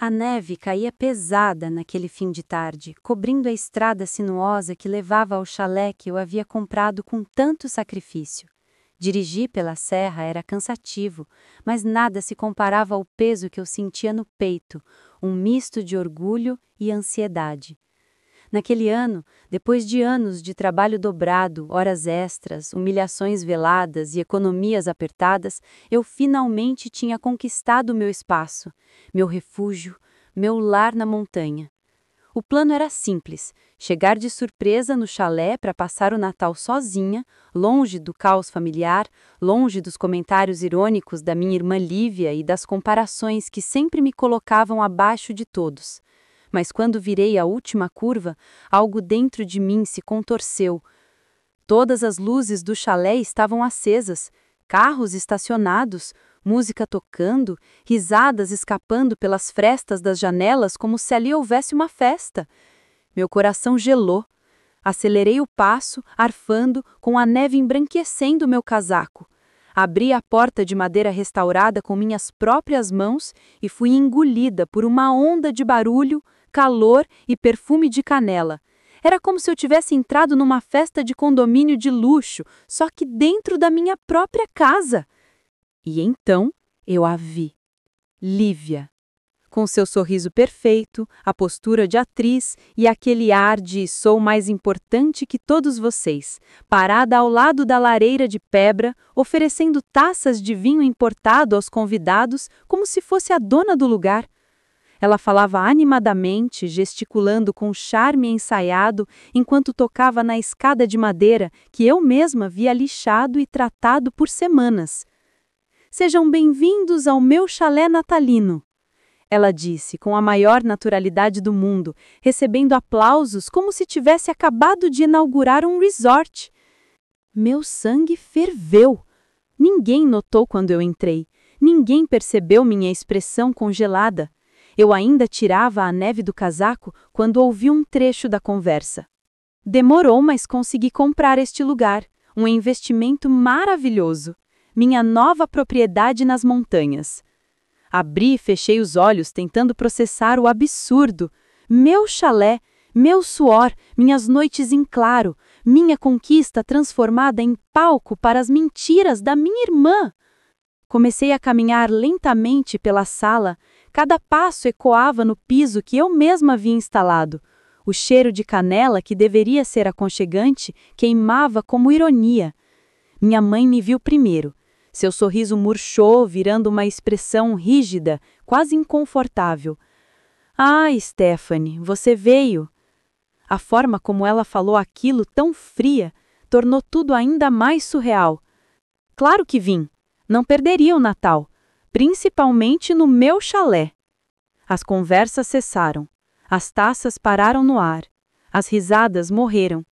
A neve caía pesada naquele fim de tarde, cobrindo a estrada sinuosa que levava ao chalé que eu havia comprado com tanto sacrifício. Dirigir pela serra era cansativo, mas nada se comparava ao peso que eu sentia no peito, um misto de orgulho e ansiedade. Naquele ano, depois de anos de trabalho dobrado, horas extras, humilhações veladas e economias apertadas, eu finalmente tinha conquistado meu espaço, meu refúgio, meu lar na montanha. O plano era simples: chegar de surpresa no chalé para passar o Natal sozinha, longe do caos familiar, longe dos comentários irônicos da minha irmã Lívia e das comparações que sempre me colocavam abaixo de todos. Mas quando virei a última curva, algo dentro de mim se contorceu. Todas as luzes do chalé estavam acesas, carros estacionados, música tocando, risadas escapando pelas frestas das janelas como se ali houvesse uma festa. Meu coração gelou. Acelerei o passo, arfando, com a neve embranquecendo meu casaco. Abri a porta de madeira restaurada com minhas próprias mãos e fui engolida por uma onda de barulho, calor e perfume de canela. Era como se eu tivesse entrado numa festa de condomínio de luxo, só que dentro da minha própria casa. E então eu a vi. Lívia. Com seu sorriso perfeito, a postura de atriz e aquele ar de sou mais importante que todos vocês, parada ao lado da lareira de pedra, oferecendo taças de vinho importado aos convidados como se fosse a dona do lugar. Ela falava animadamente, gesticulando com charme ensaiado, enquanto tocava na escada de madeira que eu mesma havia lixado e tratado por semanas. Sejam bem-vindos ao meu chalé natalino. Ela disse, com a maior naturalidade do mundo, recebendo aplausos como se tivesse acabado de inaugurar um resort. Meu sangue ferveu. Ninguém notou quando eu entrei. Ninguém percebeu minha expressão congelada. Eu ainda tirava a neve do casaco quando ouvi um trecho da conversa. Demorou, mas consegui comprar este lugar. Um investimento maravilhoso. Minha nova propriedade nas montanhas. Abri e fechei os olhos tentando processar o absurdo. Meu chalé, meu suor, minhas noites em claro, minha conquista transformada em palco para as mentiras da minha irmã. Comecei a caminhar lentamente pela sala. Cada passo ecoava no piso que eu mesma havia instalado. O cheiro de canela, que deveria ser aconchegante, queimava como ironia. Minha mãe me viu primeiro. Seu sorriso murchou, virando uma expressão rígida, quase inconfortável. Ah, Stephanie, você veio. A forma como ela falou aquilo, tão fria, tornou tudo ainda mais surreal. Claro que vim. Não perderia o Natal, principalmente no meu chalé. As conversas cessaram. As taças pararam no ar. As risadas morreram.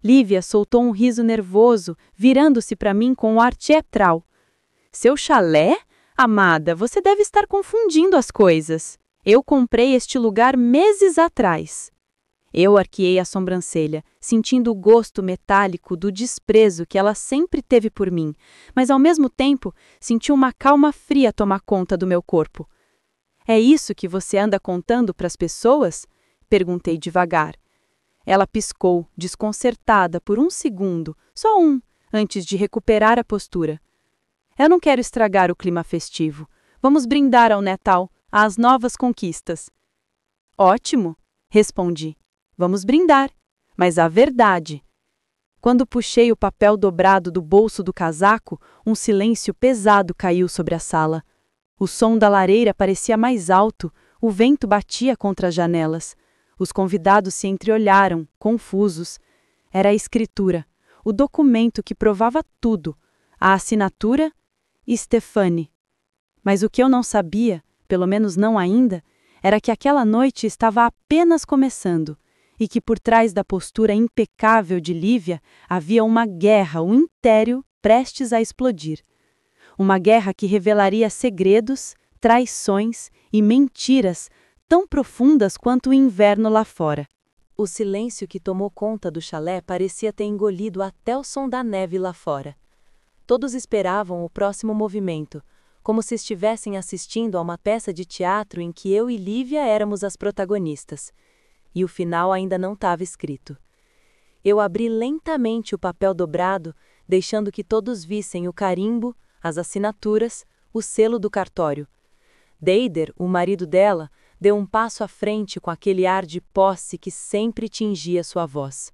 Lívia soltou um riso nervoso, virando-se para mim com um ar teatral. Seu chalé? Amada, você deve estar confundindo as coisas. Eu comprei este lugar meses atrás. Eu arqueei a sobrancelha, sentindo o gosto metálico do desprezo que ela sempre teve por mim, mas ao mesmo tempo senti uma calma fria tomar conta do meu corpo. É isso que você anda contando para as pessoas? Perguntei devagar. Ela piscou, desconcertada, por um segundo, só um, antes de recuperar a postura. Eu não quero estragar o clima festivo. Vamos brindar ao Natal, às novas conquistas. Ótimo, respondi. Vamos brindar, mas a verdade. Quando puxei o papel dobrado do bolso do casaco, um silêncio pesado caiu sobre a sala. O som da lareira parecia mais alto, o vento batia contra as janelas. Os convidados se entreolharam, confusos. Era a escritura, o documento que provava tudo. A assinatura, Stephanie. Mas o que eu não sabia, pelo menos não ainda, era que aquela noite estava apenas começando e que por trás da postura impecável de Lívia havia uma guerra, um império prestes a explodir. Uma guerra que revelaria segredos, traições e mentiras tão profundas quanto o inverno lá fora. O silêncio que tomou conta do chalé parecia ter engolido até o som da neve lá fora. Todos esperavam o próximo movimento, como se estivessem assistindo a uma peça de teatro em que eu e Lívia éramos as protagonistas. E o final ainda não estava escrito. Eu abri lentamente o papel dobrado, deixando que todos vissem o carimbo, as assinaturas, o selo do cartório. Deider, o marido dela, deu um passo à frente com aquele ar de posse que sempre tingia sua voz.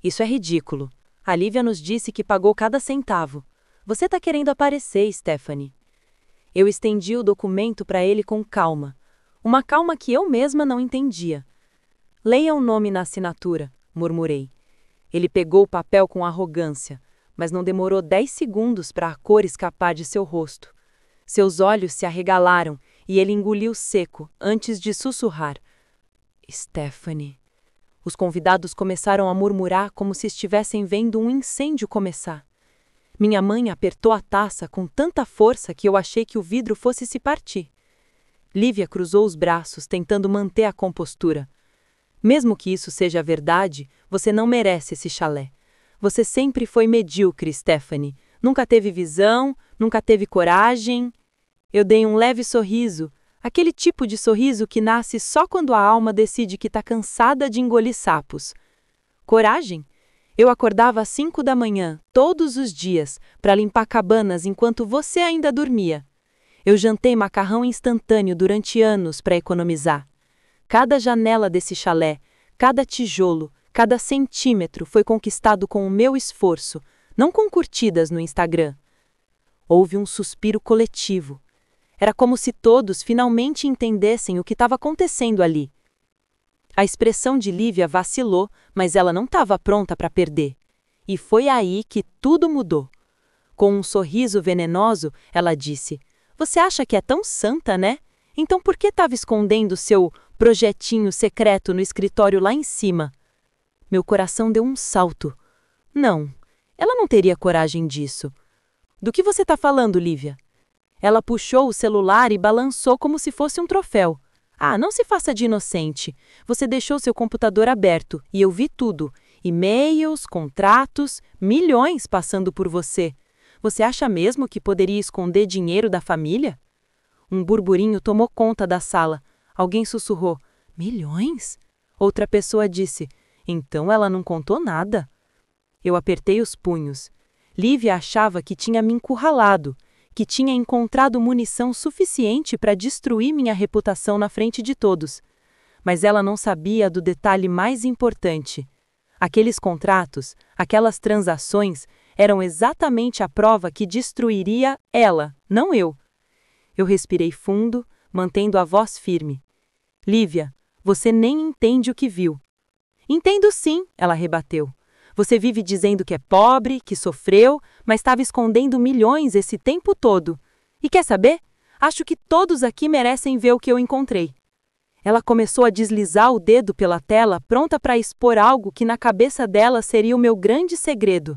Isso é ridículo. A Lívia nos disse que pagou cada centavo. Você está querendo aparecer, Stephanie. Eu estendi o documento para ele com calma. Uma calma que eu mesma não entendia. Leia o nome na assinatura, murmurei. Ele pegou o papel com arrogância, mas não demorou 10 segundos para a cor escapar de seu rosto. Seus olhos se arregalaram e ele engoliu seco antes de sussurrar. Stephanie. Os convidados começaram a murmurar como se estivessem vendo um incêndio começar. Minha mãe apertou a taça com tanta força que eu achei que o vidro fosse se partir. Lívia cruzou os braços, tentando manter a compostura. Mesmo que isso seja verdade, você não merece esse chalé. Você sempre foi medíocre, Stephanie. Nunca teve visão, nunca teve coragem. Eu dei um leve sorriso, aquele tipo de sorriso que nasce só quando a alma decide que está cansada de engolir sapos. Coragem? Eu acordava às 5 da manhã, todos os dias, para limpar cabanas enquanto você ainda dormia. Eu jantei macarrão instantâneo durante anos para economizar. Cada janela desse chalé, cada tijolo, cada centímetro foi conquistado com o meu esforço, não com curtidas no Instagram. Houve um suspiro coletivo. Era como se todos finalmente entendessem o que estava acontecendo ali. A expressão de Lívia vacilou, mas ela não estava pronta para perder. E foi aí que tudo mudou. Com um sorriso venenoso, ela disse: Você acha que é tão santa, né? Então por que estava escondendo seu projetinho secreto no escritório lá em cima? Meu coração deu um salto. Não, ela não teria coragem disso. Do que você está falando, Lívia? Ela puxou o celular e balançou como se fosse um troféu. Ah, não se faça de inocente. Você deixou seu computador aberto e eu vi tudo. E-mails, contratos, milhões passando por você. Você acha mesmo que poderia esconder dinheiro da família? Um burburinho tomou conta da sala. Alguém sussurrou: Milhões? Outra pessoa disse: Então ela não contou nada. Eu apertei os punhos. Lívia achava que tinha me encurralado, que tinha encontrado munição suficiente para destruir minha reputação na frente de todos. Mas ela não sabia do detalhe mais importante. Aqueles contratos, aquelas transações, eram exatamente a prova que destruiria ela, não eu. Eu respirei fundo, mantendo a voz firme. Lívia, você nem entende o que viu. Entendo sim, ela rebateu. Você vive dizendo que é pobre, que sofreu, mas estava escondendo milhões esse tempo todo. E quer saber? Acho que todos aqui merecem ver o que eu encontrei. Ela começou a deslizar o dedo pela tela, pronta para expor algo que na cabeça dela seria o meu grande segredo.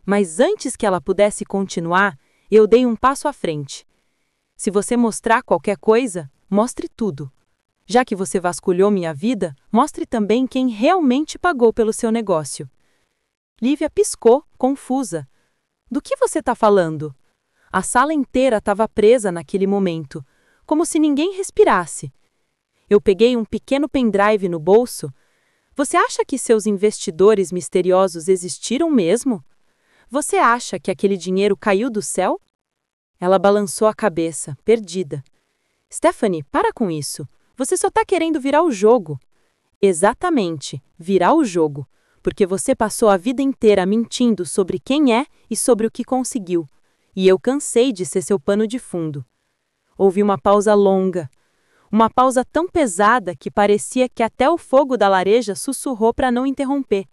Mas antes que ela pudesse continuar, eu dei um passo à frente. Se você mostrar qualquer coisa, mostre tudo. Já que você vasculhou minha vida, mostre também quem realmente pagou pelo seu negócio. Lívia piscou, confusa. Do que você está falando? A sala inteira estava presa naquele momento, como se ninguém respirasse. Eu peguei um pequeno pendrive no bolso. Você acha que seus investidores misteriosos existiram mesmo? Você acha que aquele dinheiro caiu do céu? Ela balançou a cabeça, perdida. Stephanie, para com isso. Você só está querendo virar o jogo. Exatamente, virar o jogo. Porque você passou a vida inteira mentindo sobre quem é e sobre o que conseguiu. E eu cansei de ser seu pano de fundo. Houve uma pausa longa. Uma pausa tão pesada que parecia que até o fogo da lareja sussurrou para não interromper.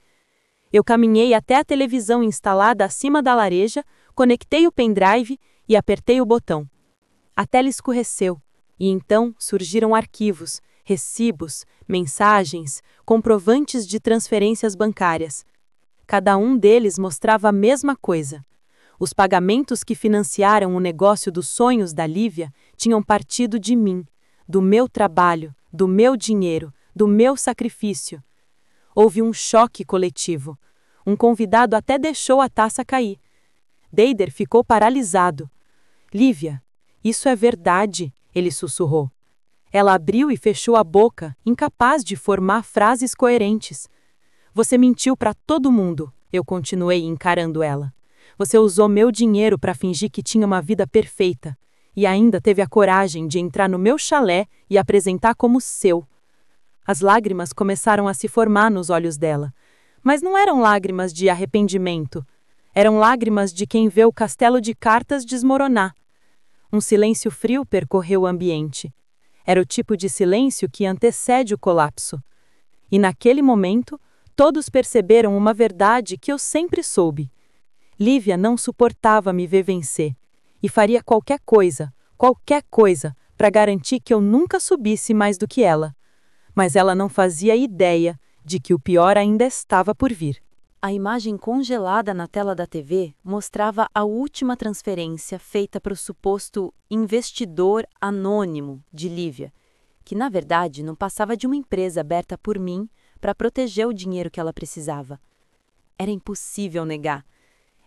Eu caminhei até a televisão instalada acima da lareja, conectei o pendrive e apertei o botão. A tela escureceu, e então surgiram arquivos, recibos, mensagens, comprovantes de transferências bancárias. Cada um deles mostrava a mesma coisa. Os pagamentos que financiaram o negócio dos sonhos da Lívia tinham partido de mim, do meu trabalho, do meu dinheiro, do meu sacrifício. Houve um choque coletivo. Um convidado até deixou a taça cair. Deider ficou paralisado. Lívia, Isso é verdade, ele sussurrou. Ela abriu e fechou a boca, incapaz de formar frases coerentes. Você mentiu para todo mundo, eu continuei encarando ela. Você usou meu dinheiro para fingir que tinha uma vida perfeita. E ainda teve a coragem de entrar no meu chalé e apresentar como seu. As lágrimas começaram a se formar nos olhos dela. Mas não eram lágrimas de arrependimento. Eram lágrimas de quem vê o castelo de cartas desmoronar. Um silêncio frio percorreu o ambiente. Era o tipo de silêncio que antecede o colapso. E naquele momento, todos perceberam uma verdade que eu sempre soube. Lívia não suportava me ver vencer. E faria qualquer coisa, para garantir que eu nunca subisse mais do que ela. Mas ela não fazia ideia de que o pior ainda estava por vir. A imagem congelada na tela da TV mostrava a última transferência feita para o suposto investidor anônimo de Lívia, que na verdade não passava de uma empresa aberta por mim para proteger o dinheiro que ela precisava. Era impossível negar,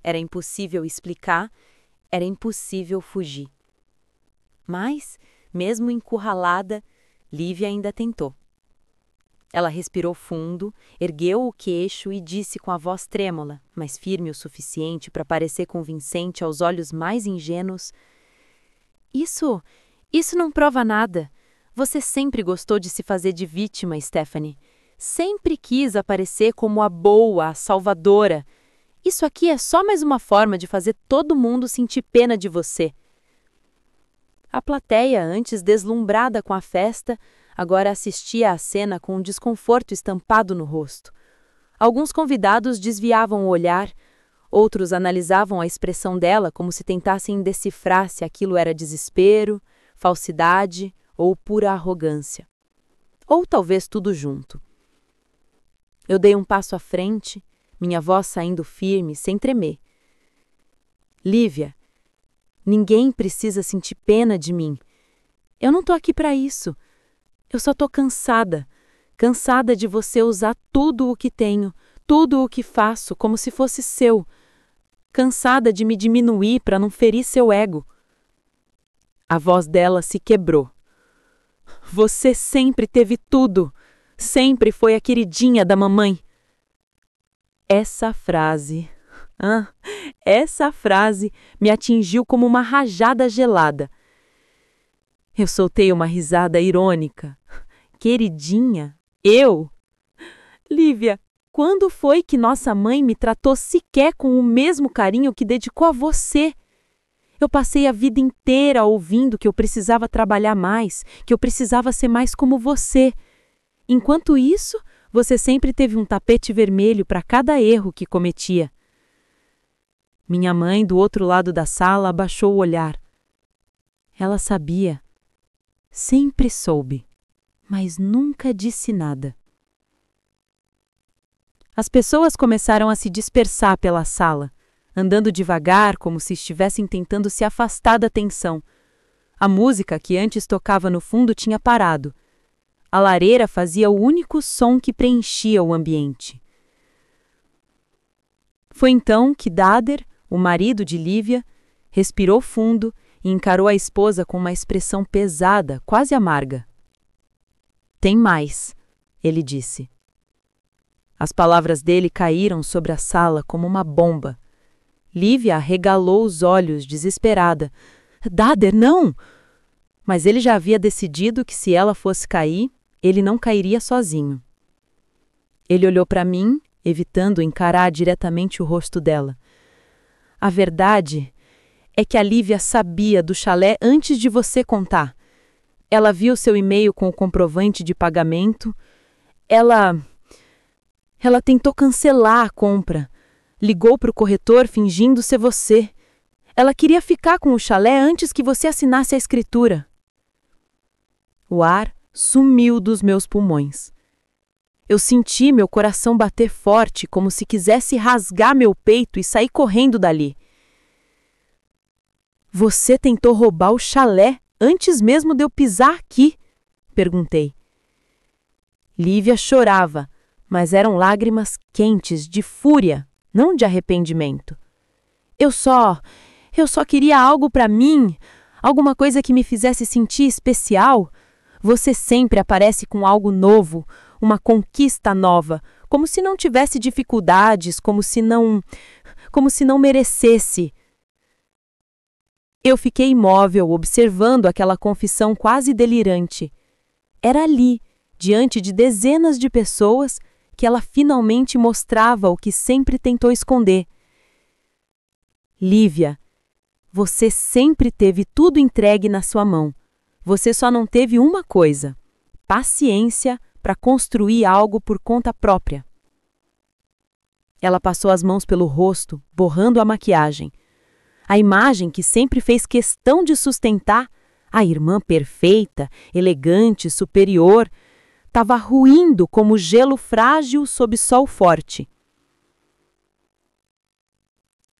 era impossível explicar, era impossível fugir. Mas, mesmo encurralada, Lívia ainda tentou. Ela respirou fundo, ergueu o queixo e disse com a voz trêmula, mas firme o suficiente para parecer convincente aos olhos mais ingênuos: Isso não prova nada. Você sempre gostou de se fazer de vítima, Stephanie. Sempre quis aparecer como a boa, a salvadora. Isso aqui é só mais uma forma de fazer todo mundo sentir pena de você. A plateia, antes deslumbrada com a festa, agora assistia à cena com um desconforto estampado no rosto. Alguns convidados desviavam o olhar, outros analisavam a expressão dela como se tentassem decifrar se aquilo era desespero, falsidade ou pura arrogância. Ou talvez tudo junto. Eu dei um passo à frente, minha voz saindo firme, sem tremer. Lívia, ninguém precisa sentir pena de mim. Eu não tô aqui para isso. Eu só tô cansada de você usar tudo o que tenho, tudo o que faço, como se fosse seu. Cansada de me diminuir para não ferir seu ego. A voz dela se quebrou. Você sempre teve tudo. Sempre foi a queridinha da mamãe. Essa frase me atingiu como uma rajada gelada. Eu soltei uma risada irônica. Queridinha? Eu? Lívia, quando foi que nossa mãe me tratou sequer com o mesmo carinho que dedicou a você? Eu passei a vida inteira ouvindo que eu precisava trabalhar mais, que eu precisava ser mais como você. Enquanto isso, você sempre teve um tapete vermelho para cada erro que cometia. Minha mãe, do outro lado da sala, abaixou o olhar. Ela sabia. Sempre soube, mas nunca disse nada. As pessoas começaram a se dispersar pela sala, andando devagar como se estivessem tentando se afastar da tensão. A música que antes tocava no fundo tinha parado. A lareira fazia o único som que preenchia o ambiente. Foi então que Dader, o marido de Lívia, respirou fundo e encarou a esposa com uma expressão pesada, quase amarga. Tem mais, ele disse. As palavras dele caíram sobre a sala como uma bomba. Lívia arregalou os olhos, desesperada. Dader, não! Mas ele já havia decidido que se ela fosse cair, ele não cairia sozinho. Ele olhou para mim, evitando encarar diretamente o rosto dela. A verdade é que a Lívia sabia do chalé antes de você contar. Ela viu seu e-mail com o comprovante de pagamento. Ela tentou cancelar a compra. Ligou para o corretor fingindo ser você. Ela queria ficar com o chalé antes que você assinasse a escritura. O ar sumiu dos meus pulmões. Eu senti meu coração bater forte, como se quisesse rasgar meu peito e sair correndo dali. Você tentou roubar o chalé antes mesmo de eu pisar aqui? Perguntei. Lívia chorava, mas eram lágrimas quentes de fúria, não de arrependimento. Eu só queria algo para mim, Alguma coisa que me fizesse sentir especial? Você sempre aparece com algo novo, uma conquista nova, como se não tivesse dificuldades, como se não merecesse. Eu fiquei imóvel, observando aquela confissão quase delirante. Era ali, diante de dezenas de pessoas, que ela finalmente mostrava o que sempre tentou esconder. Lívia, você sempre teve tudo entregue na sua mão. Você só não teve uma coisa: paciência para construir algo por conta própria. Ela passou as mãos pelo rosto, borrando a maquiagem. A imagem que sempre fez questão de sustentar, a irmã perfeita, elegante, superior, estava ruindo como gelo frágil sob sol forte.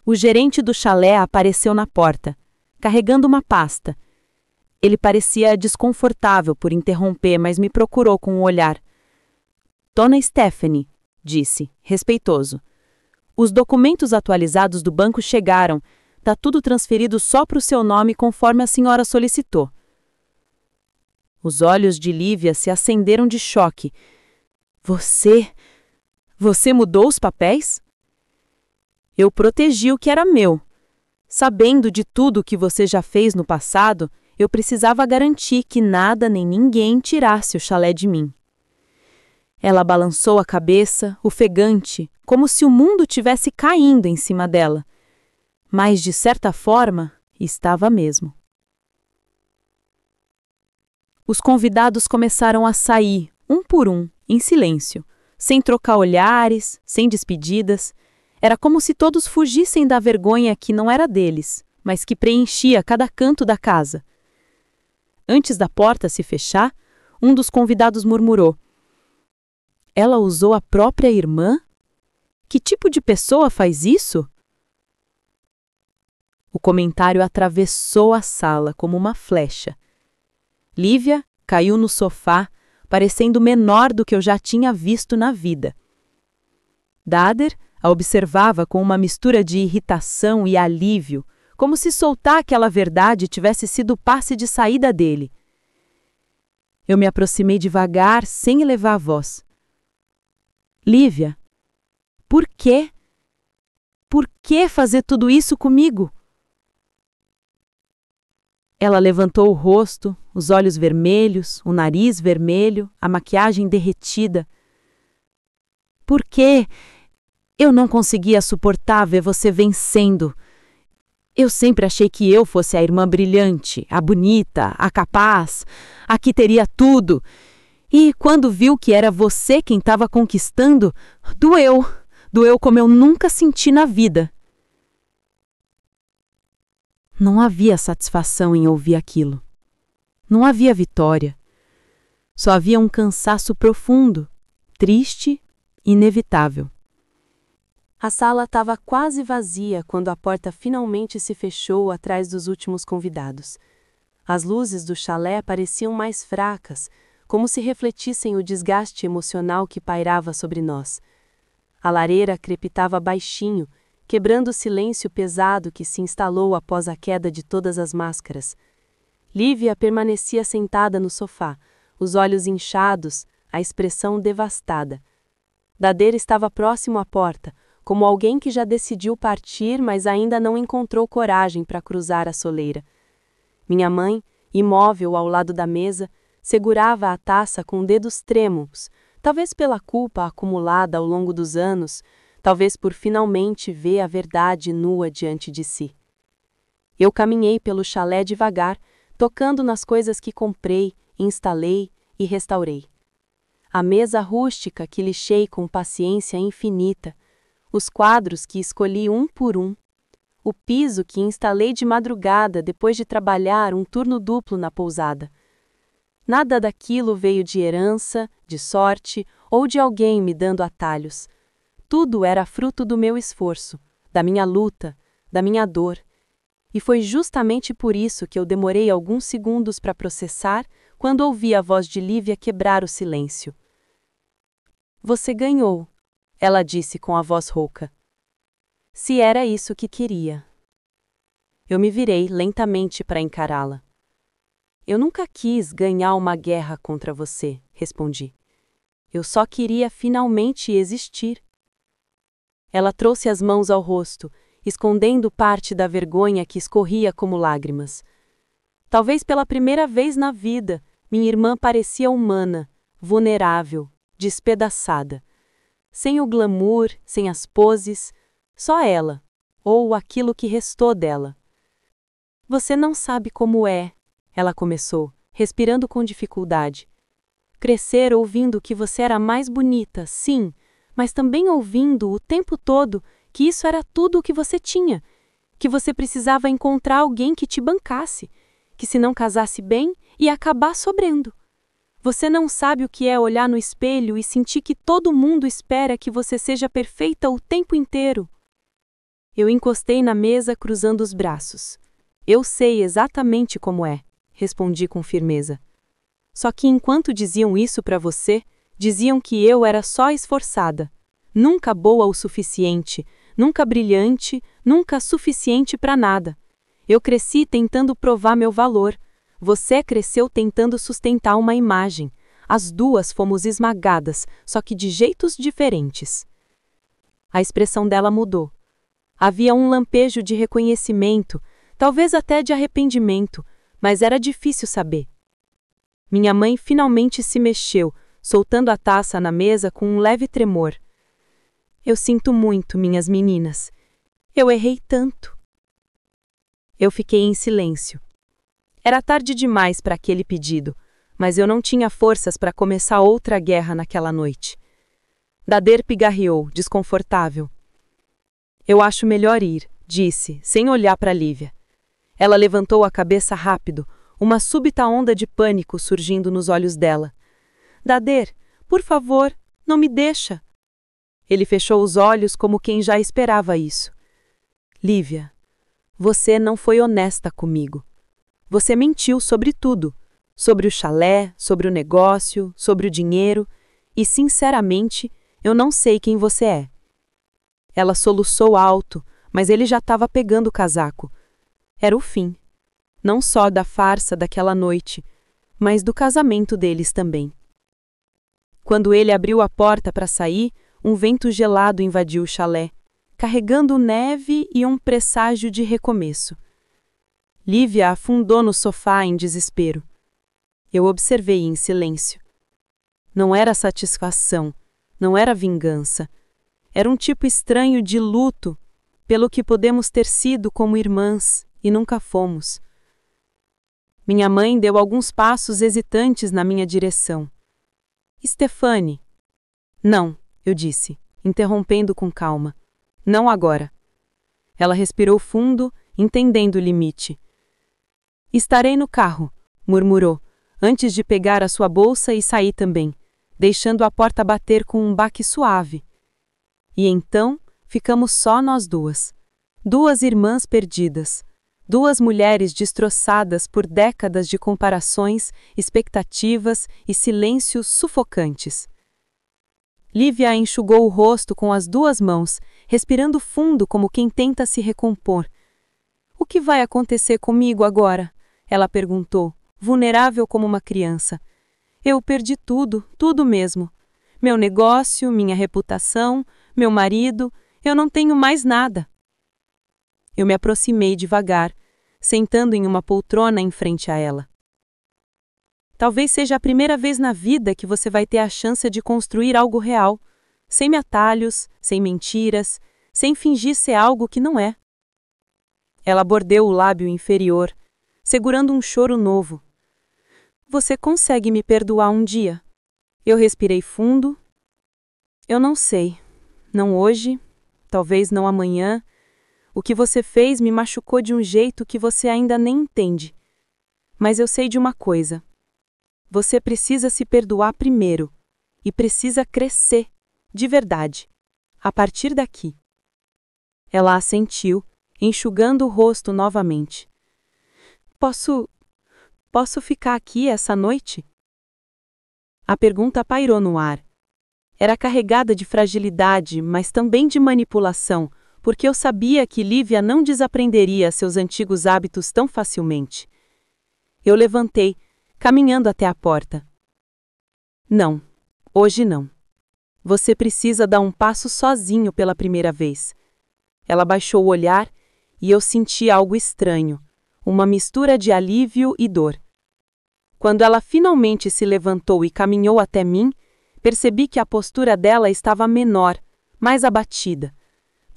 O gerente do chalé apareceu na porta, carregando uma pasta. Ele parecia desconfortável por interromper, mas me procurou com um olhar. Dona Stephanie, disse, respeitoso. Os documentos atualizados do banco chegaram. Tá tudo transferido só para o seu nome conforme a senhora solicitou. Os olhos de Lívia se acenderam de choque. Você mudou os papéis? Eu protegi o que era meu. Sabendo de tudo o que você já fez no passado, eu precisava garantir que nada nem ninguém tirasse o chalé de mim. Ela balançou a cabeça, ofegante, como se o mundo tivesse caindo em cima dela. Mas, de certa forma, estava mesmo. Os convidados começaram a sair, um por um, em silêncio, sem trocar olhares, sem despedidas. Era como se todos fugissem da vergonha que não era deles, mas que preenchia cada canto da casa. Antes da porta se fechar, um dos convidados murmurou: Ela usou a própria irmã? Que tipo de pessoa faz isso? O comentário atravessou a sala como uma flecha. Lívia caiu no sofá, parecendo menor do que eu já tinha visto na vida. Dader a observava com uma mistura de irritação e alívio, como se soltar aquela verdade tivesse sido o passe de saída dele. Eu me aproximei devagar, sem elevar a voz. Lívia, por quê? Por que fazer tudo isso comigo? Ela levantou o rosto, os olhos vermelhos, o nariz vermelho, a maquiagem derretida. Por quê? Eu não conseguia suportar ver você vencendo. Eu sempre achei que eu fosse a irmã brilhante, a bonita, a capaz, a que teria tudo. E quando viu que era você quem estava conquistando, doeu. Doeu como eu nunca senti na vida. Não havia satisfação em ouvir aquilo. Não havia vitória. Só havia um cansaço profundo, triste, inevitável. A sala estava quase vazia quando a porta finalmente se fechou atrás dos últimos convidados. As luzes do chalé pareciam mais fracas, como se refletissem o desgaste emocional que pairava sobre nós. A lareira crepitava baixinho, quebrando o silêncio pesado que se instalou após a queda de todas as máscaras. Lívia permanecia sentada no sofá, os olhos inchados, a expressão devastada. Dader estava próximo à porta, como alguém que já decidiu partir, mas ainda não encontrou coragem para cruzar a soleira. Minha mãe, imóvel ao lado da mesa, segurava a taça com dedos trêmulos, talvez pela culpa acumulada ao longo dos anos, talvez por finalmente ver a verdade nua diante de si. Eu caminhei pelo chalé devagar, tocando nas coisas que comprei, instalei e restaurei. A mesa rústica que lixei com paciência infinita, os quadros que escolhi um por um, o piso que instalei de madrugada depois de trabalhar um turno duplo na pousada. Nada daquilo veio de herança, de sorte ou de alguém me dando atalhos. Tudo era fruto do meu esforço, da minha luta, da minha dor. E foi justamente por isso que eu demorei alguns segundos para processar quando ouvi a voz de Lívia quebrar o silêncio. Você ganhou, ela disse com a voz rouca. Se era isso que queria. Eu me virei lentamente para encará-la. Eu nunca quis ganhar uma guerra contra você, respondi. Eu só queria finalmente existir. Ela trouxe as mãos ao rosto, escondendo parte da vergonha que escorria como lágrimas. Talvez pela primeira vez na vida, minha irmã parecia humana, vulnerável, despedaçada. Sem o glamour, sem as poses, só ela, ou aquilo que restou dela. Você não sabe como é, ela começou, respirando com dificuldade. Crescer ouvindo que você era mais bonita, sim, mas também ouvindo o tempo todo que isso era tudo o que você tinha, que você precisava encontrar alguém que te bancasse, que se não casasse bem, ia acabar sobrando. Você não sabe o que é olhar no espelho e sentir que todo mundo espera que você seja perfeita o tempo inteiro. Eu encostei na mesa cruzando os braços. Eu sei exatamente como é, respondi com firmeza. Só que enquanto diziam isso para você, diziam que eu era só esforçada, nunca boa o suficiente, nunca brilhante, nunca suficiente para nada. Eu cresci tentando provar meu valor. Você cresceu tentando sustentar uma imagem. As duas fomos esmagadas, só que de jeitos diferentes. A expressão dela mudou. Havia um lampejo de reconhecimento, talvez até de arrependimento, mas era difícil saber. Minha mãe finalmente se mexeu, soltando a taça na mesa com um leve tremor. Eu sinto muito, minhas meninas. Eu errei tanto. Eu fiquei em silêncio. Era tarde demais para aquele pedido, mas eu não tinha forças para começar outra guerra naquela noite. Dader pigarreou, desconfortável. Eu acho melhor ir, disse, sem olhar para Lívia. Ela levantou a cabeça rápido, uma súbita onda de pânico surgindo nos olhos dela. Dader, por favor, não me deixa. Ele fechou os olhos como quem já esperava isso. Lívia, você não foi honesta comigo. Você mentiu sobre tudo, sobre o chalé, sobre o negócio, sobre o dinheiro, e sinceramente, eu não sei quem você é. Ela soluçou alto, mas ele já estava pegando o casaco. Era o fim. Não só da farsa daquela noite, mas do casamento deles também. Quando ele abriu a porta para sair, um vento gelado invadiu o chalé, carregando neve e um presságio de recomeço. Lívia afundou no sofá em desespero. Eu observei em silêncio. Não era satisfação, não era vingança. Era um tipo estranho de luto, pelo que podemos ter sido como irmãs e nunca fomos. Minha mãe deu alguns passos hesitantes na minha direção. Stefane. Não, eu disse, interrompendo com calma. Não agora. Ela respirou fundo, entendendo o limite. Estarei no carro, murmurou, antes de pegar a sua bolsa e sair também, deixando a porta bater com um baque suave. E então, ficamos só nós duas. Duas irmãs perdidas. Duas mulheres destroçadas por décadas de comparações, expectativas e silêncios sufocantes. Lívia enxugou o rosto com as duas mãos, respirando fundo como quem tenta se recompor. O que vai acontecer comigo agora? Ela perguntou, vulnerável como uma criança. Eu perdi tudo, tudo mesmo. Meu negócio, minha reputação, meu marido, eu não tenho mais nada. Eu me aproximei devagar, sentando em uma poltrona em frente a ela. Talvez seja a primeira vez na vida que você vai ter a chance de construir algo real, sem atalhos, sem mentiras, sem fingir ser algo que não é. Ela mordeu o lábio inferior, segurando um choro novo. Você consegue me perdoar um dia? Eu respirei fundo. Eu não sei. Não hoje, talvez não amanhã. O que você fez me machucou de um jeito que você ainda nem entende. Mas eu sei de uma coisa. Você precisa se perdoar primeiro. E precisa crescer, de verdade, a partir daqui. Ela assentiu, enxugando o rosto novamente. Posso ficar aqui essa noite? A pergunta pairou no ar. Era carregada de fragilidade, mas também de manipulação, porque eu sabia que Lívia não desaprenderia seus antigos hábitos tão facilmente. Eu levantei, caminhando até a porta. Não, hoje não. Você precisa dar um passo sozinho pela primeira vez. Ela baixou o olhar e eu senti algo estranho, uma mistura de alívio e dor. Quando ela finalmente se levantou e caminhou até mim, percebi que a postura dela estava menor, mais abatida.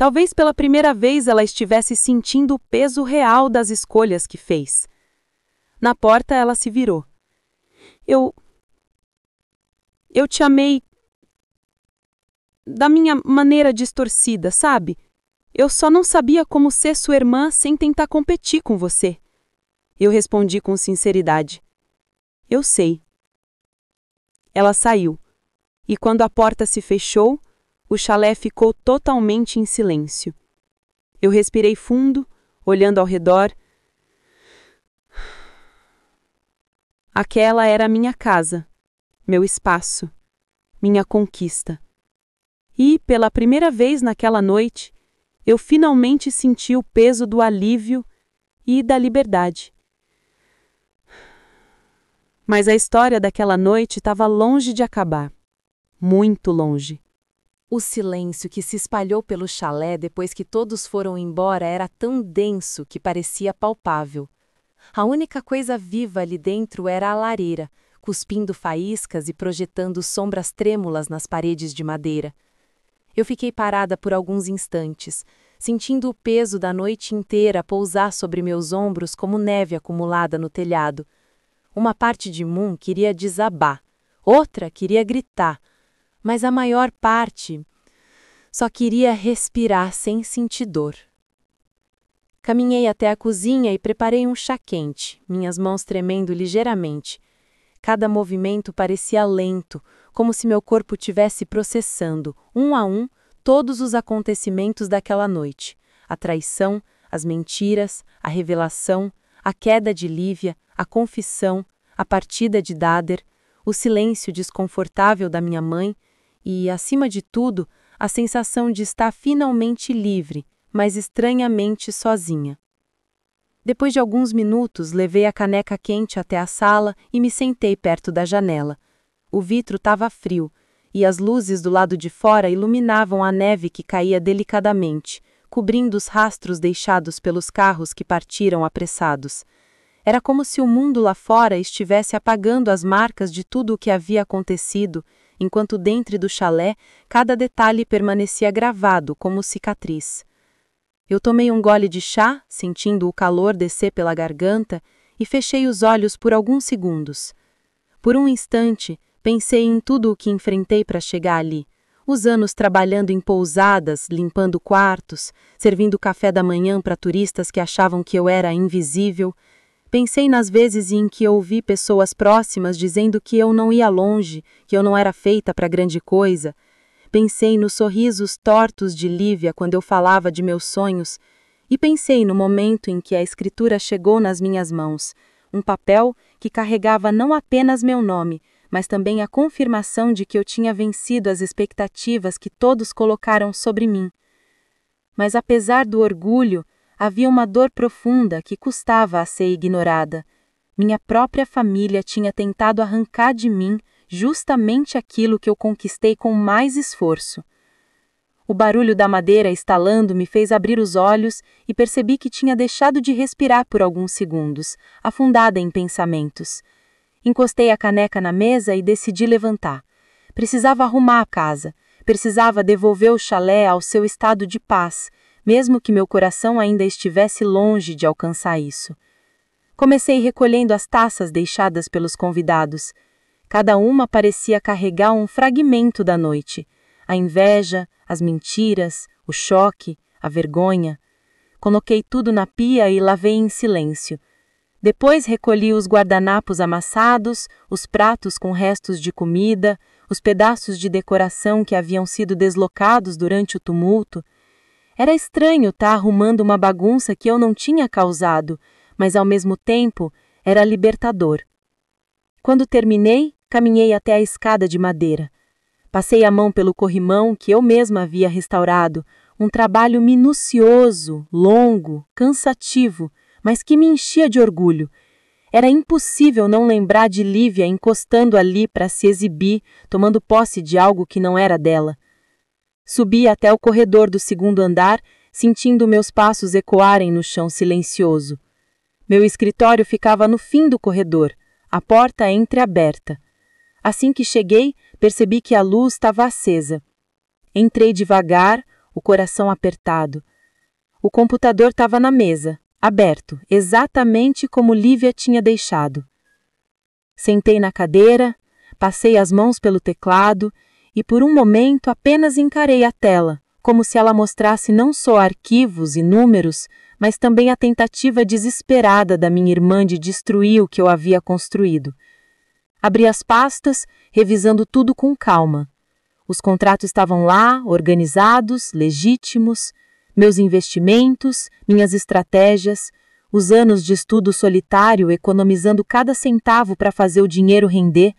Talvez pela primeira vez ela estivesse sentindo o peso real das escolhas que fez. Na porta ela se virou. Eu te amei da minha maneira distorcida, sabe? Eu só não sabia como ser sua irmã sem tentar competir com você. Eu respondi com sinceridade. Eu sei. Ela saiu, e quando a porta se fechou, o chalé ficou totalmente em silêncio. Eu respirei fundo, olhando ao redor. Aquela era a minha casa, meu espaço, minha conquista. E, pela primeira vez naquela noite, eu finalmente senti o peso do alívio e da liberdade. Mas a história daquela noite estava longe de acabar. Muito longe. O silêncio que se espalhou pelo chalé depois que todos foram embora era tão denso que parecia palpável. A única coisa viva ali dentro era a lareira, cuspindo faíscas e projetando sombras trêmulas nas paredes de madeira. Eu fiquei parada por alguns instantes, sentindo o peso da noite inteira pousar sobre meus ombros como neve acumulada no telhado. Uma parte de Moon queria desabar, outra queria gritar, mas a maior parte só queria respirar sem sentir dor. Caminhei até a cozinha e preparei um chá quente, minhas mãos tremendo ligeiramente. Cada movimento parecia lento, como se meu corpo tivesse processando, um a um, todos os acontecimentos daquela noite. A traição, as mentiras, a revelação, a queda de Lívia, a confissão, a partida de Dader, o silêncio desconfortável da minha mãe e, acima de tudo, a sensação de estar finalmente livre, mas estranhamente sozinha. Depois de alguns minutos, levei a caneca quente até a sala e me sentei perto da janela. O vidro estava frio, e as luzes do lado de fora iluminavam a neve que caía delicadamente, cobrindo os rastros deixados pelos carros que partiram apressados. Era como se o mundo lá fora estivesse apagando as marcas de tudo o que havia acontecido, enquanto dentro do chalé cada detalhe permanecia gravado como cicatriz. Eu tomei um gole de chá, sentindo o calor descer pela garganta, e fechei os olhos por alguns segundos. Por um instante, pensei em tudo o que enfrentei para chegar ali. Os anos trabalhando em pousadas, limpando quartos, servindo café da manhã para turistas que achavam que eu era invisível. Pensei nas vezes em que ouvi pessoas próximas dizendo que eu não ia longe, que eu não era feita para grande coisa. Pensei nos sorrisos tortos de Lívia quando eu falava de meus sonhos, e pensei no momento em que a escritura chegou nas minhas mãos, um papel que carregava não apenas meu nome, mas também a confirmação de que eu tinha vencido as expectativas que todos colocaram sobre mim. Mas apesar do orgulho, havia uma dor profunda que custava a ser ignorada. Minha própria família tinha tentado arrancar de mim justamente aquilo que eu conquistei com mais esforço. O barulho da madeira estalando me fez abrir os olhos e percebi que tinha deixado de respirar por alguns segundos, afundada em pensamentos. Encostei a caneca na mesa e decidi levantar. Precisava arrumar a casa, precisava devolver o chalé ao seu estado de paz, mesmo que meu coração ainda estivesse longe de alcançar isso. Comecei recolhendo as taças deixadas pelos convidados. Cada uma parecia carregar um fragmento da noite. A inveja, as mentiras, o choque, a vergonha. Coloquei tudo na pia e lavei em silêncio. Depois recolhi os guardanapos amassados, os pratos com restos de comida, os pedaços de decoração que haviam sido deslocados durante o tumulto. Era estranho estar arrumando uma bagunça que eu não tinha causado, mas ao mesmo tempo era libertador. Quando terminei, caminhei até a escada de madeira. Passei a mão pelo corrimão que eu mesma havia restaurado, Um trabalho minucioso, longo, cansativo, mas que me enchia de orgulho. Era impossível não lembrar de Lívia encostando ali para se exibir, tomando posse de algo que não era dela. Subi até o corredor do segundo andar, sentindo meus passos ecoarem no chão silencioso. Meu escritório ficava no fim do corredor, a porta entreaberta. Assim que cheguei, percebi que a luz estava acesa. Entrei devagar, o coração apertado. O computador estava na mesa, aberto, exatamente como Lívia tinha deixado. Sentei na cadeira, passei as mãos pelo teclado e por um momento apenas encarei a tela, como se ela mostrasse não só arquivos e números, mas também a tentativa desesperada da minha irmã de destruir o que eu havia construído. Abri as pastas, revisando tudo com calma. Os contratos estavam lá, organizados, legítimos, meus investimentos, minhas estratégias, os anos de estudo solitário economizando cada centavo para fazer o dinheiro render.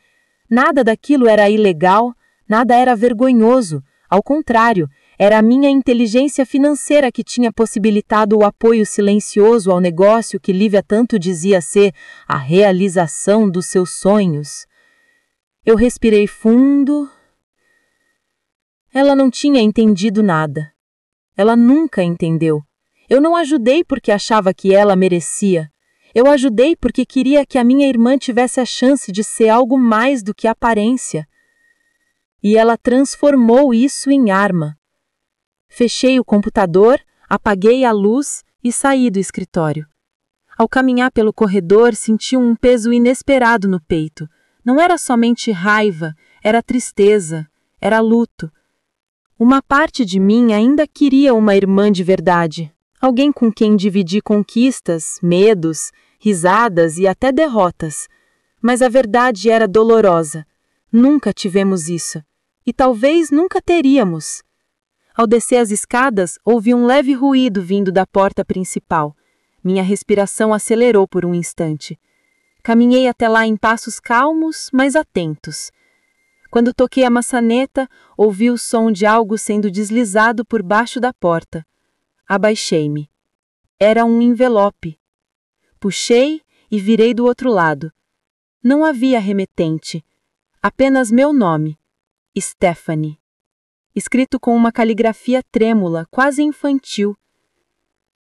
Nada daquilo era ilegal, nada era vergonhoso, ao contrário, era a minha inteligência financeira que tinha possibilitado o apoio silencioso ao negócio que Lívia tanto dizia ser a realização dos seus sonhos. Eu respirei fundo. Ela não tinha entendido nada. Ela nunca entendeu. Eu não ajudei porque achava que ela merecia. Eu ajudei porque queria que a minha irmã tivesse a chance de ser algo mais do que aparência. E ela transformou isso em arma. Fechei o computador, apaguei a luz e saí do escritório. Ao caminhar pelo corredor, senti um peso inesperado no peito. Não era somente raiva, era tristeza, era luto. Uma parte de mim ainda queria uma irmã de verdade, alguém com quem dividir conquistas, medos, risadas e até derrotas. Mas a verdade era dolorosa. Nunca tivemos isso. E talvez nunca teríamos. Ao descer as escadas, ouvi um leve ruído vindo da porta principal. Minha respiração acelerou por um instante. Caminhei até lá em passos calmos, mas atentos. Quando toquei a maçaneta, ouvi o som de algo sendo deslizado por baixo da porta. Abaixei-me. Era um envelope. Puxei e virei do outro lado. Não havia remetente. Apenas meu nome, Stephanie. Escrito com uma caligrafia trêmula, quase infantil.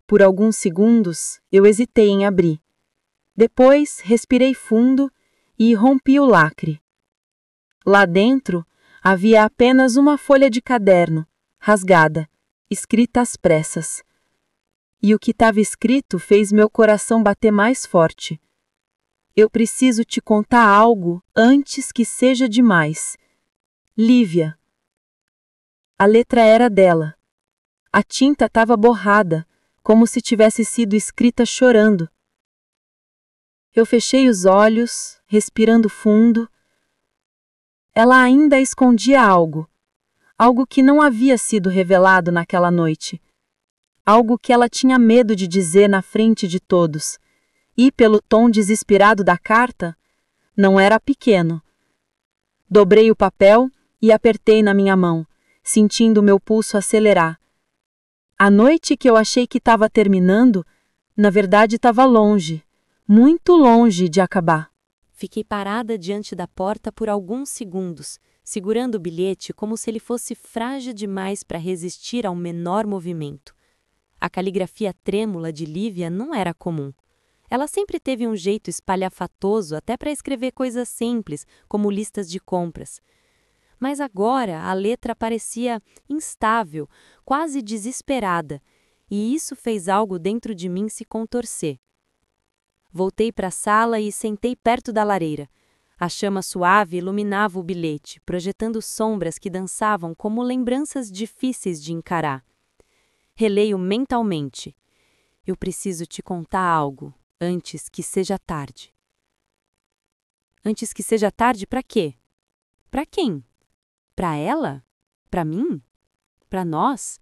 Por alguns segundos, eu hesitei em abrir. Depois, respirei fundo e rompi o lacre. Lá dentro, havia apenas uma folha de caderno, rasgada, escrita às pressas. E o que estava escrito fez meu coração bater mais forte. Eu preciso te contar algo antes que seja demais. Lívia. A letra era dela. A tinta estava borrada, como se tivesse sido escrita chorando. Eu fechei os olhos, respirando fundo. Ela ainda escondia algo que não havia sido revelado naquela noite. Algo que ela tinha medo de dizer na frente de todos. E, pelo tom desesperado da carta, não era pequeno. Dobrei o papel e apertei na minha mão, sentindo meu pulso acelerar. A noite que eu achei que estava terminando, na verdade estava longe, muito longe de acabar. Fiquei parada diante da porta por alguns segundos, segurando o bilhete como se ele fosse frágil demais para resistir ao menor movimento. A caligrafia trêmula de Lívia não era comum. Ela sempre teve um jeito espalhafatoso até para escrever coisas simples, como listas de compras. Mas agora a letra parecia instável, quase desesperada, e isso fez algo dentro de mim se contorcer. Voltei para a sala e sentei perto da lareira. A chama suave iluminava o bilhete, projetando sombras que dançavam como lembranças difíceis de encarar. Releio mentalmente. Eu preciso te contar algo, antes que seja tarde. Antes que seja tarde para quê? Para quem? Para ela? Para mim? Para nós?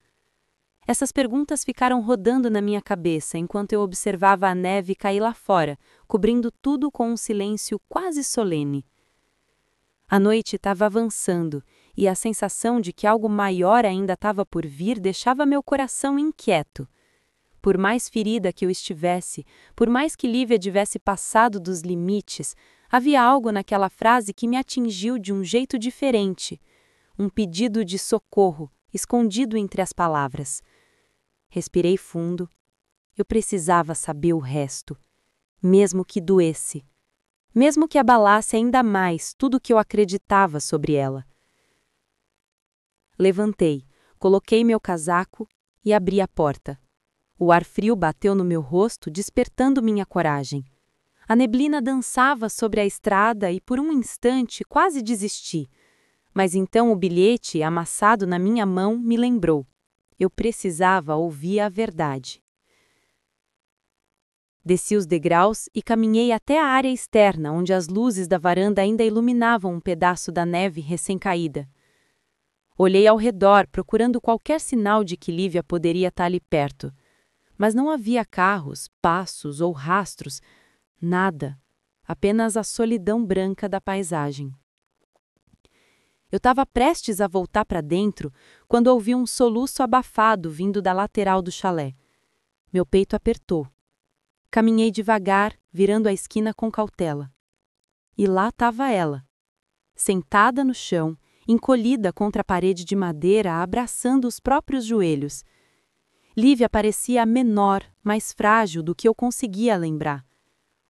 Essas perguntas ficaram rodando na minha cabeça enquanto eu observava a neve cair lá fora, cobrindo tudo com um silêncio quase solene. A noite estava avançando, e a sensação de que algo maior ainda estava por vir deixava meu coração inquieto. Por mais ferida que eu estivesse, por mais que Lívia tivesse passado dos limites, havia algo naquela frase que me atingiu de um jeito diferente. Um pedido de socorro, escondido entre as palavras. Respirei fundo. Eu precisava saber o resto. Mesmo que doesse. Mesmo que abalasse ainda mais tudo o que eu acreditava sobre ela. Levantei, coloquei meu casaco e abri a porta. O ar frio bateu no meu rosto, despertando minha coragem. A neblina dançava sobre a estrada e por um instante quase desisti. Mas então o bilhete, amassado na minha mão, me lembrou. Eu precisava ouvir a verdade. Desci os degraus e caminhei até a área externa, onde as luzes da varanda ainda iluminavam um pedaço da neve recém-caída. Olhei ao redor, procurando qualquer sinal de que Lívia poderia estar ali perto. Mas não havia carros, passos ou rastros, nada. Apenas a solidão branca da paisagem. Eu estava prestes a voltar para dentro quando ouvi um soluço abafado vindo da lateral do chalé. Meu peito apertou. Caminhei devagar, virando a esquina com cautela. E lá estava ela, sentada no chão, encolhida contra a parede de madeira, abraçando os próprios joelhos. Lívia parecia menor, mais frágil do que eu conseguia lembrar.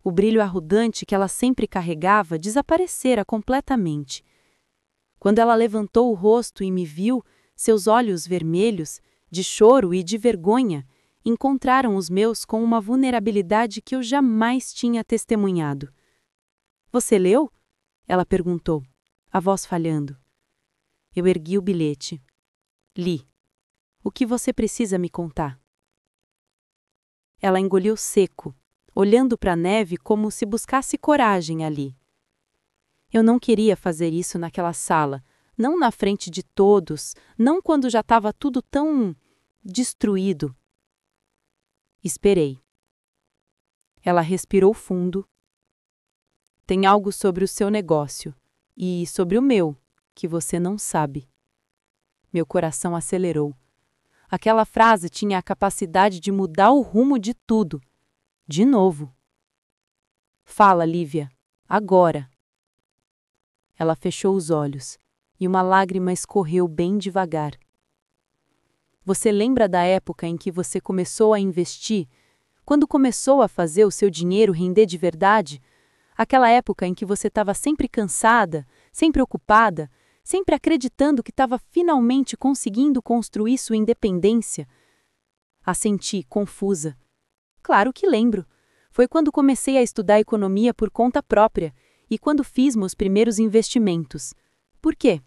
O brilho arrogante que ela sempre carregava desaparecera completamente. Quando ela levantou o rosto e me viu, seus olhos vermelhos, de choro e de vergonha, encontraram os meus com uma vulnerabilidade que eu jamais tinha testemunhado. "Você leu?" ela perguntou, a voz falhando. Eu ergui o bilhete. Li. "O que você precisa me contar?" Ela engoliu seco, olhando para a neve como se buscasse coragem ali. Eu não queria fazer isso naquela sala, não na frente de todos, não quando já estava tudo tão destruído. Esperei. Ela respirou fundo. "Tem algo sobre o seu negócio e sobre o meu que você não sabe." Meu coração acelerou. Aquela frase tinha a capacidade de mudar o rumo de tudo. De novo. "Fala, Lívia. Agora." Ela fechou os olhos e uma lágrima escorreu bem devagar. "Você lembra da época em que você começou a investir? Quando começou a fazer o seu dinheiro render de verdade? Aquela época em que você estava sempre cansada, sempre ocupada, sempre acreditando que estava finalmente conseguindo construir sua independência?" Assenti, confusa. "Claro que lembro. Foi quando comecei a estudar economia por conta própria e quando fiz meus primeiros investimentos. Por quê?"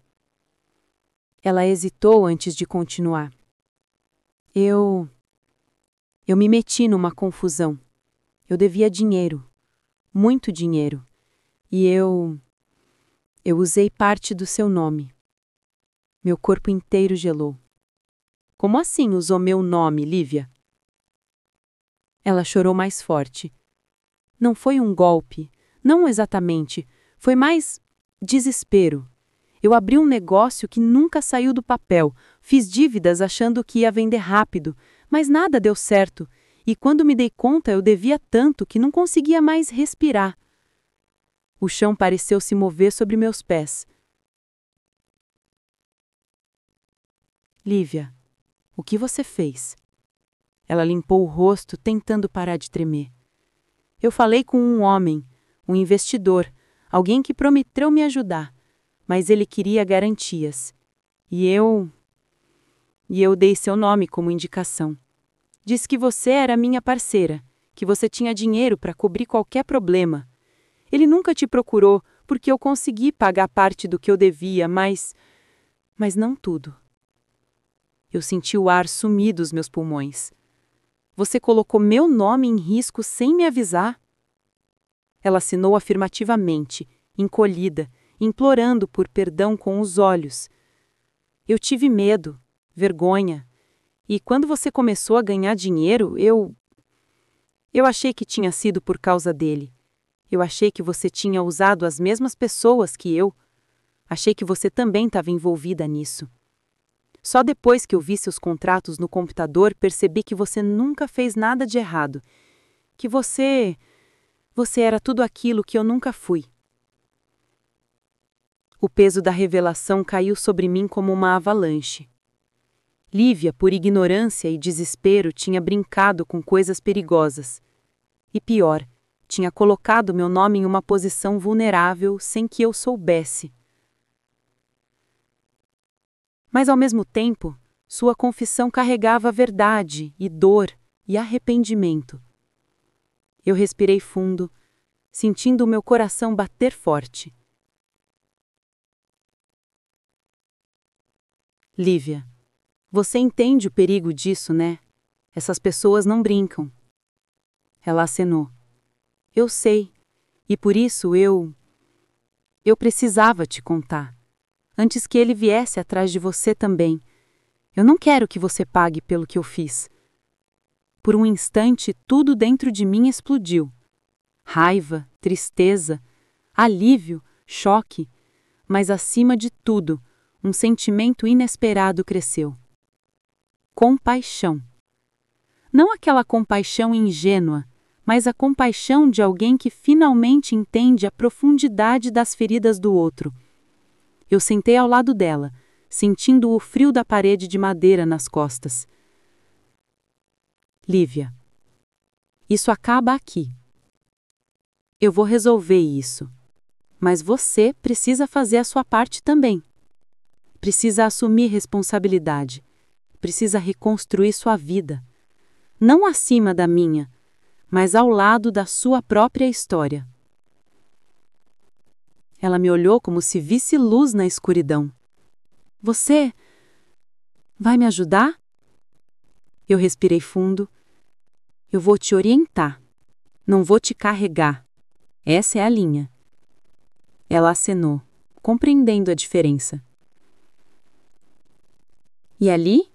Ela hesitou antes de continuar. Eu me meti numa confusão. Eu devia dinheiro. Muito dinheiro. E eu usei parte do seu nome." Meu corpo inteiro gelou. "Como assim usou meu nome, Lívia?" Ela chorou mais forte. "Não foi um golpe. Não exatamente. Foi mais desespero. Eu abri um negócio que nunca saiu do papel. Fiz dívidas achando que ia vender rápido, mas nada deu certo. E quando me dei conta, eu devia tanto que não conseguia mais respirar." O chão pareceu se mover sobre meus pés. "Lívia, o que você fez?" Ela limpou o rosto, tentando parar de tremer. "Eu falei com um homem, um investidor, alguém que prometeu me ajudar, mas ele queria garantias. E eu dei seu nome como indicação. Disse que você era minha parceira, que você tinha dinheiro para cobrir qualquer problema. Ele nunca te procurou porque eu consegui pagar parte do que eu devia, mas não tudo." Eu senti o ar sumir dos meus pulmões. "Você colocou meu nome em risco sem me avisar?" Ela assinou afirmativamente, encolhida, implorando por perdão com os olhos. Eu tive medo, vergonha. E quando você começou a ganhar dinheiro, eu achei que tinha sido por causa dele. Eu achei que você tinha usado as mesmas pessoas que eu. Achei que você também estava envolvida nisso. Só depois que eu vi seus contratos no computador, percebi que você nunca fez nada de errado. Que você era tudo aquilo que eu nunca fui. O peso da revelação caiu sobre mim como uma avalanche. Lívia, por ignorância e desespero, tinha brincado com coisas perigosas. E pior, tinha colocado meu nome em uma posição vulnerável sem que eu soubesse. Mas, ao mesmo tempo, sua confissão carregava verdade e dor e arrependimento. Eu respirei fundo, sentindo o meu coração bater forte. Lívia, você entende o perigo disso, né? Essas pessoas não brincam. Ela acenou. Eu sei, e por isso eu precisava te contar. Antes que ele viesse atrás de você também. Eu não quero que você pague pelo que eu fiz. Por um instante, tudo dentro de mim explodiu. Raiva, tristeza, alívio, choque, mas acima de tudo, um sentimento inesperado cresceu. Compaixão. Não aquela compaixão ingênua, mas a compaixão de alguém que finalmente entende a profundidade das feridas do outro. Eu sentei ao lado dela, sentindo o frio da parede de madeira nas costas. Lívia, isso acaba aqui. Eu vou resolver isso. Mas você precisa fazer a sua parte também. Precisa assumir responsabilidade. Precisa reconstruir sua vida. Não acima da minha, mas ao lado da sua própria história. Ela me olhou como se visse luz na escuridão. Você vai me ajudar? Eu respirei fundo. Eu vou te orientar. Não vou te carregar. Essa é a linha. Ela acenou, compreendendo a diferença. E ali,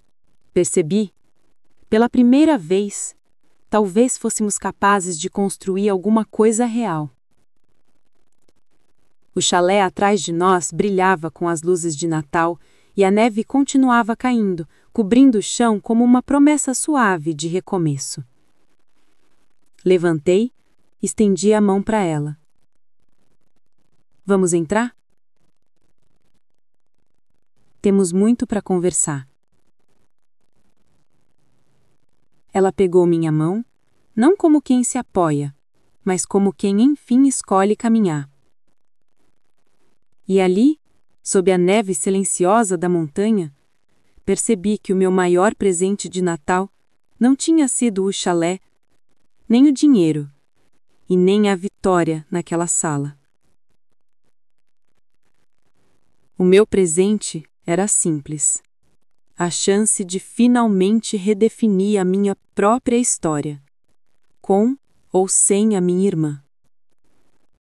percebi, pela primeira vez, talvez fôssemos capazes de construir alguma coisa real. O chalé atrás de nós brilhava com as luzes de Natal e a neve continuava caindo, cobrindo o chão como uma promessa suave de recomeço. Levantei, estendi a mão para ela. Vamos entrar? Temos muito para conversar. Ela pegou minha mão, não como quem se apoia, mas como quem enfim escolhe caminhar. E ali, sob a neve silenciosa da montanha, percebi que o meu maior presente de Natal não tinha sido o chalé, nem o dinheiro, e nem a vitória naquela sala. O meu presente era simples. A chance de finalmente redefinir a minha própria história, com ou sem a minha irmã.